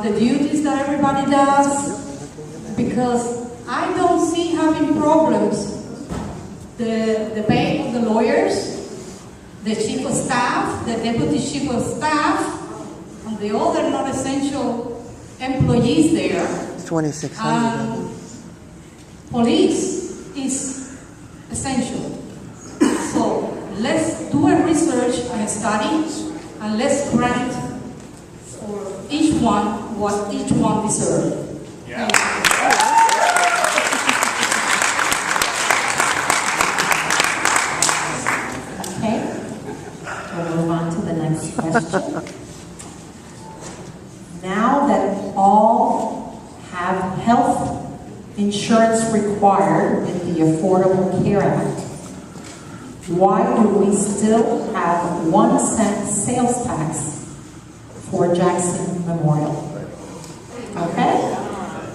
the duties that everybody does, because I don't see having problems. The pay of the lawyers, the chief of staff, the deputy chief of staff, and the other non-essential employees there. It's 2,600. Police is essential. So let's do a research and a study, and let's grant for each one what each one deserves. Yeah. Okay, we'll move on to the next question. Now that all have health insurance required with the Affordable Care Act, why do we still have 1 cent sales tax for Jackson Memorial? Okay,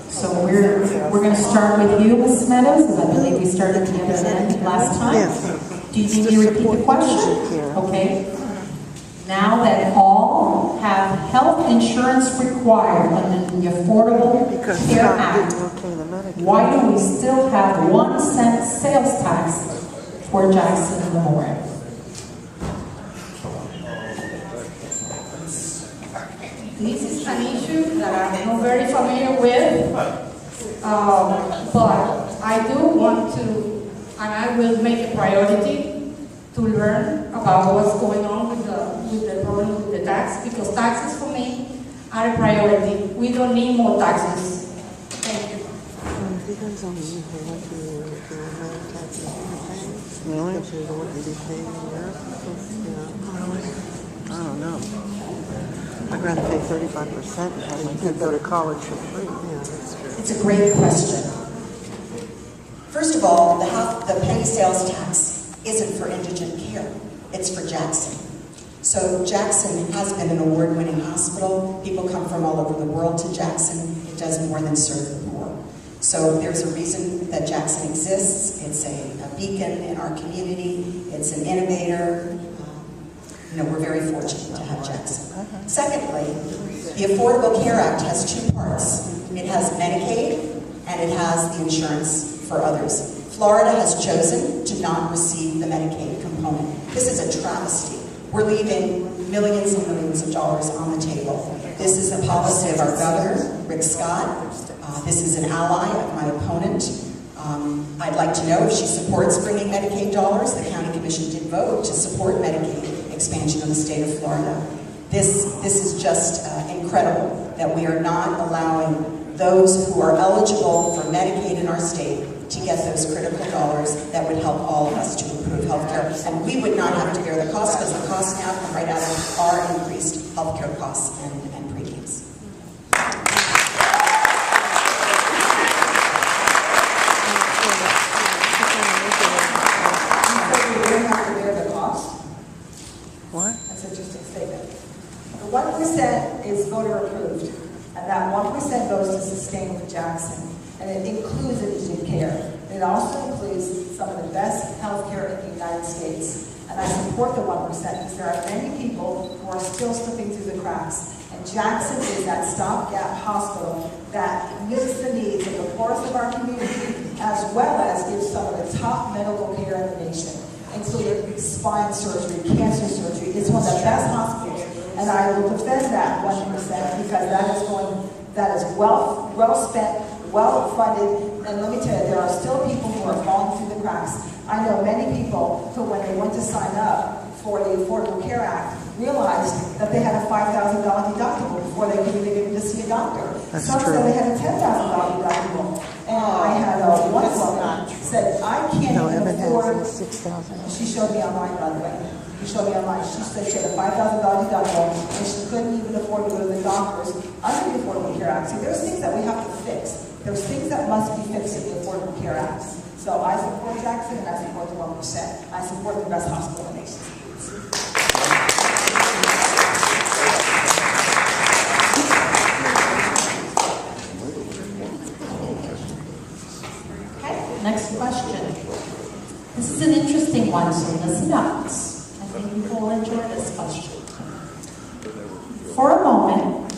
so we're going to start with you, Ms. Meadows, because I believe we started the other end last time. Yes. Do you need me to repeat the question? Okay. Now that all have health insurance required under the Affordable Care Act, why do we still have 1 cent sales tax for Jackson Memorial? This is an issue that I'm not very familiar with, but I do want to, and I will make a priority to learn about what's going on with the problem with the tax, because taxes for me are a priority. We don't need more taxes. Thank you. Really? I don't know. I'd rather pay 35% and have my kid go to college for free. Yeah. It's a great question. First of all, the penny sales tax isn't for indigent care. It's for Jackson. So Jackson has been an award-winning hospital. People come from all over the world to Jackson. It does more than serve the poor. So there's a reason that Jackson exists. It's a beacon in our community. It's an innovator. We're very fortunate to have Jackson. Secondly, the Affordable Care Act has 2 parts. It has Medicaid and it has the insurance for others. Florida has chosen to not receive the Medicaid component. This is a travesty. We're leaving millions and millions of dollars on the table. This is the policy of our governor, Rick Scott. This is an ally of my opponent. I'd like to know if she supports bringing Medicaid dollars. The county commission did vote to support Medicaid expansion in the state of Florida. This is just incredible that we are not allowing those who are eligible for Medicaid in our state to get those critical dollars that would help all of us to improve healthcare. And we would not have to bear the cost, because the costs now come right out of our increased healthcare costs and premiums. What? That's an interesting statement. The 1% is voter approved, and that 1% goes to sustain for Jackson, and it includes indigent care. It also includes some of the best health care in the United States. And I support the 1% because there are many people who are still slipping through the cracks. And Jackson is that stopgap hospital that meets the needs of the poorest of our community, as well as gives some of the top medical care in the nation, including spine surgery, cancer surgery. It's one of the best hospitals, and I will defend that 1% because that is well spent, well funded, and let me tell you, there are still people who are falling through the cracks. I know many people who, when they went to sign up for the Affordable Care Act, realized that they had a $5,000 deductible before they could even get to see a doctor. Some said they had a $10,000 deductible. And I had one woman said, I can't even afford. She showed me online, by the way. She showed me online. She said she had a $5,000 deductible, and she couldn't even afford to go to the doctors under the Affordable Care Act. So there's things that we have to fix. There's things that must be fixed in the Affordable Care Act. So I support Jackson, and I support the 1%. I support the best hospital in the nation. Next question. This is an interesting one, so listen up. I think people will enjoy this question. For a moment,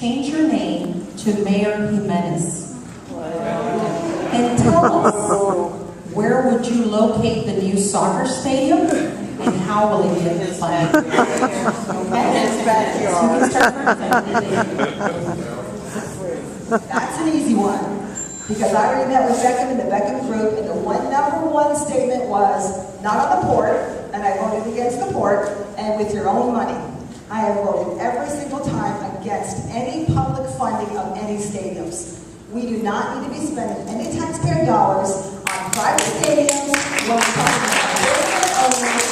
change your name to Mayor Jimenez. And tell us, where would you locate the new soccer stadium and how will it get funded? That's an easy one. Because I already met with Beckham and the Beckham group, and the number one statement was, not on the port, and I voted against the port, and with your own money. I have voted every single time against any public funding of any stadiums. We do not need to be spending any taxpayer dollars on private stadiums when we're talking about business owners.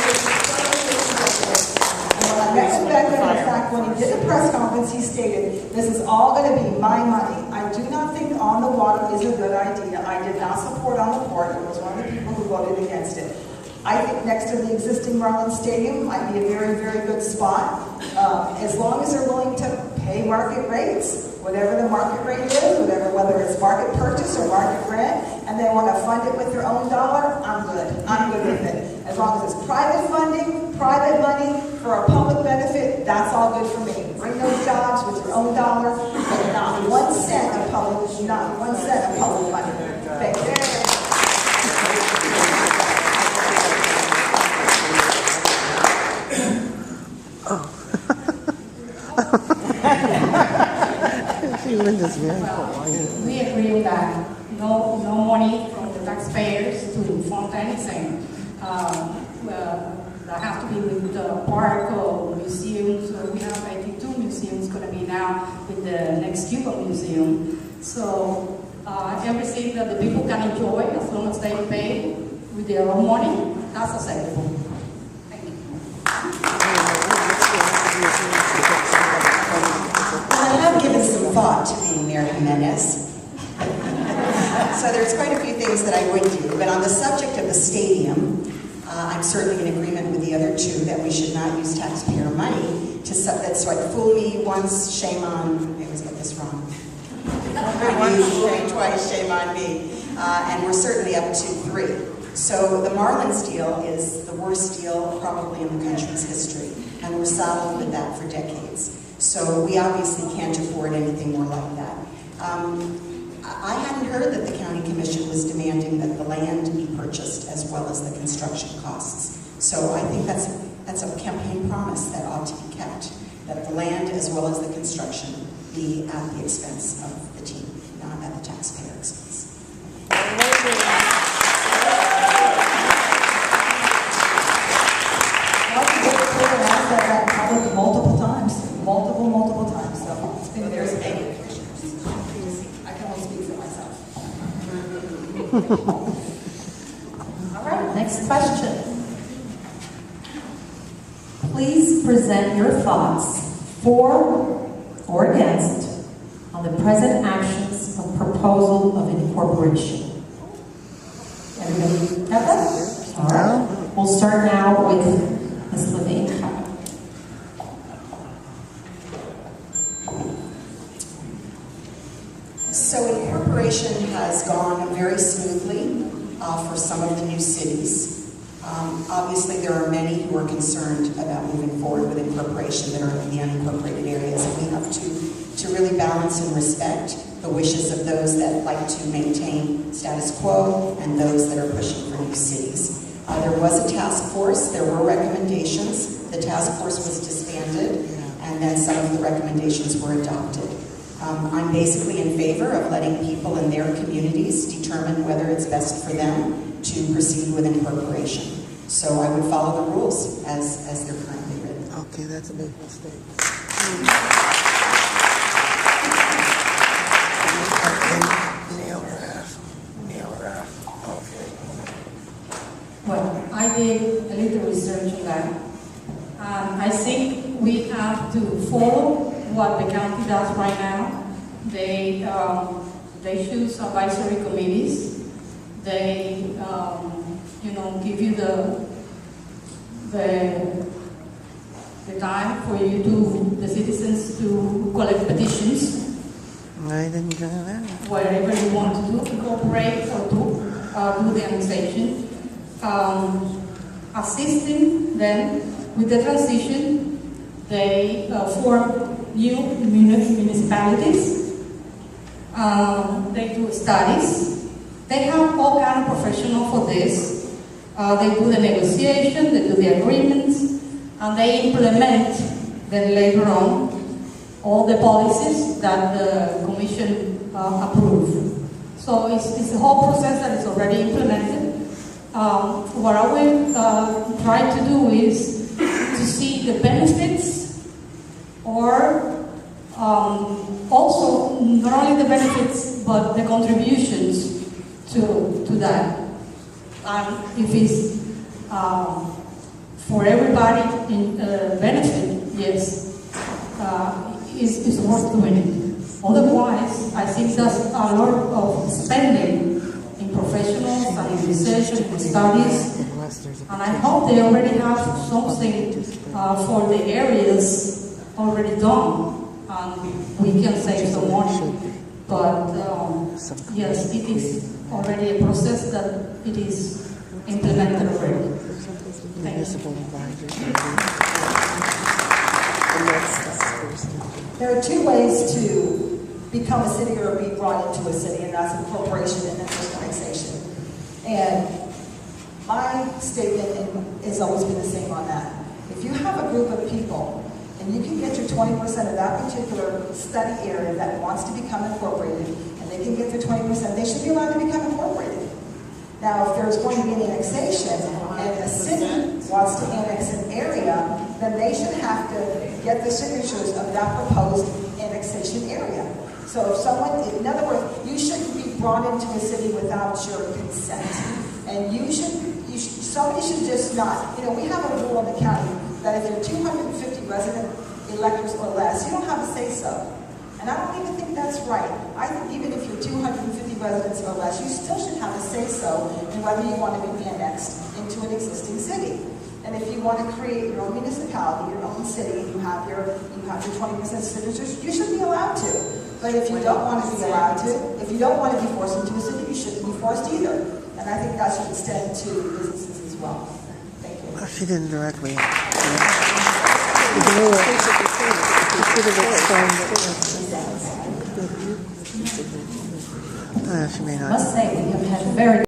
And when I met with Beckham, in fact, when he did the press conference, he stated, this is all going to be my money. I do not think on the water is a good idea. I did not support on the port. I was one of the people who voted against it. I think next to the existing Marlins Stadium might be a very, very good spot. As long as they're willing to pay market rates, whatever the market rate is, whether it's market purchase or market rent, and they want to fund it with their own dollar, I'm good. I'm good with it. As long as it's private funding, private money for a public benefit, that's all good for me. Bring those jobs with your own dollar, but not 1 cent of public, not 1 cent of public money. Thank you. Linda's very quiet. We agree that no money from the taxpayers to fund anything. That have to be with the park or museums. So we have 82 museums going to be now with the next Cuba museum. So everything that the people can enjoy as long as they pay with their own money, that's acceptable. Thank you. I have given some thought to being Mayor Jimenez. So there's quite a few things that I would do, but on the subject of the stadium, I'm certainly in agreement with the other two that we should not use taxpayer money to that's like fool me once, shame on, I always get this wrong. Fool me twice, shame on me. And we're certainly up to 3. So the Marlins deal is the worst deal probably in the country's history, and we're saddled with that for decades. So we obviously can't afford anything more like that. I hadn't heard that the county commission was demanding that the land be purchased as well as the construction costs. So I think that's a campaign promise that ought to be kept, that the land as well as the construction be at the expense of the team, not at the taxpayer expense. Multiple times. So it's been there's a big. I can only speak for myself. All right, next question. Please present your thoughts for or against on the present actions of proposal of incorporation. Everybody have that? All right. We'll start now with Ms. Levine. So incorporation has gone very smoothly for some of the new cities. Obviously, there are many who are concerned about moving forward with incorporation that are in the unincorporated areas, and we have to really balance and respect the wishes of those that like to maintain status quo and those that are pushing for new cities. There was a task force, there were recommendations, the task force was disbanded, and then some of the recommendations were adopted. I'm basically in favor of letting people in their communities determine whether it's best for them to proceed with incorporation. So I would follow the rules as they're currently written. Okay, that's a big mistake. Nail her ass. Okay. Well, I did a little research on that. I think we have to follow what the county does right now. They choose advisory committees. They, give you the time for the citizens to collect petitions. I didn't do that. Wherever you want to do, incorporate or do the annexation. Assisting them with the transition They form new municipalities. They do studies. They have all kind of professionals for this. They do the negotiation, they do the agreements, and they implement then later on all the policies that the Commission approve. So it's a whole process that is already implemented. What I will try to do is to see the benefits, or also not only the benefits but the contributions to that. If it's for everybody in benefit, yes, it's worth doing it. Otherwise, I think there's a lot of spending in professionals and in research and in studies, and I hope they already have something for the areas already done, and we can save some money. But yes, it is already a process that it is implemented already. Thank you. There are two ways to become a city or be brought into a city, and that's incorporation and internationalization. And my statement has always been the same on that. If you have a group of people and you can get your 20% of that particular study area that wants to become incorporated, and they can get their 20%, they should be allowed to become incorporated. Now, if there's going to be an annexation and a city wants to annex an area, then they should have to get the signatures of that proposed annexation area. So if someone, in other words, you shouldn't be brought into a city without your consent. And somebody should just not, we have a rule in the county that if you're 250 resident electors or less, you don't have a say-so. And I don't even think that's right. I think even if you're 250 residents or less, you still should have a say-so in whether you want to be annexed into an existing city. And if you want to create your own municipality, your own city, you have your 20% signatures, you should be allowed to. But if you don't want to be allowed to, if you don't want to be forced into a city, you shouldn't be forced either. And I think that should extend to businesses as well. Thank you. She didn't directly. You should have explained it. She may not. I must say, we have had very